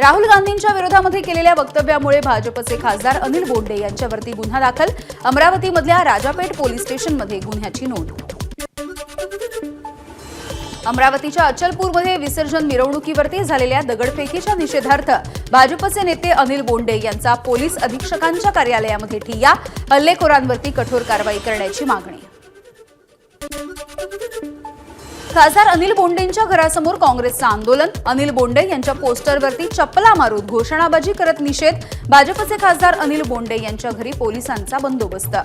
राहुल गांधींच्या विरोधामध्ये केलेल्या वक्तव्यामुळे भाजपचे खासदार अनिल बोंडे यांच्यावरती गुन्हा दाखल। अमरावतीमधल्या राजापेठ पोलीस स्टेशनमध्ये गुन्ह्याची नोंद। अमरावतीच्या अचलपूरमध्ये विसर्जन मिरवणुकीवरती झालेल्या दगडफेकीच्या निषेधार्थ भाजपचे नेते अनिल बोंडे यांचा पोलीस अधीक्षकांच्या कार्यालयामध्ये ठिय्या। हल्लेखोरांवरती कठोर कारवाई करण्याची मागणी। खासदार अनिल बोंडेंच्या घरासमोर काँग्रेसचं आंदोलन। अनिल बोंडे यांच्या पोस्टरवरती चप्पला मारून घोषणाबाजी करत निषेध। भाजपचे खासदार अनिल बोंडे यांच्या घरी पोलिसांचा बंदोबस्त।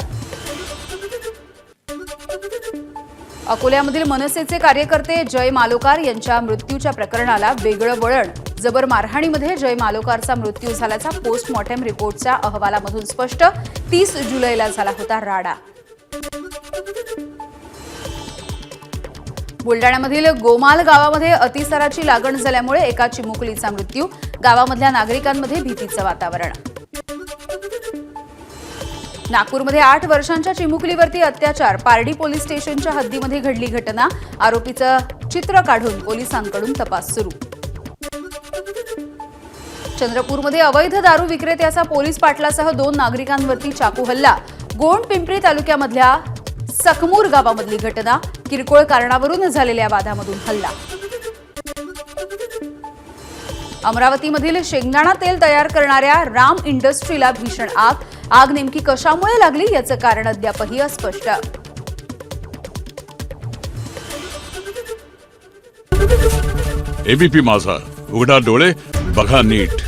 अकोल्यामधील मनसेचे कार्यकर्ते जय मालोकार यांच्या मृत्यूच्या प्रकरणाला वेगळं वळण। जबर मारहाणीमध्ये जय मालोकारचा मृत्यू झाल्याचा पोस्टमॉर्टेम रिपोर्टच्या अहवालामधून स्पष्ट। 30 जुलैला झाला होता राडा। बुलडाण्यामधील गोमाल गावामध्ये अतिसाराची लागण झाल्यामुळे एका चिमुकलीचा मृत्यू। गावामधल्या नागरिकांमध्ये भीतीचं वातावरण। नागपूरमध्ये 8 वर्षांच्या चिमुकलीवरती अत्याचार। पारडी पोलीस स्टेशनच्या हद्दीमध्ये घडली घटना। आरोपीचं चित्र काढून पोलिसांकडून तपास सुरू। चंद्रपूरमध्ये अवैध दारू विक्रेत्याचा पोलीस पाटलासह 2 नागरिकांवरती चाकू हल्ला। गोंड पिंपरी तालुक्यामधल्या सकमूर गावामधली घटना। किरकोळ कारणावरून झालेल्या वादामधून हल्ला। अमरावतीमधील शेंगदाणा तेल तयार करणाऱ्या राम इंडस्ट्रीला भीषण आग। आग नेमकी कशामुळे लागली याचं कारण अद्यापही अस्पष्ट। एबीपी माझा, उघडा डोळे बघा नीट।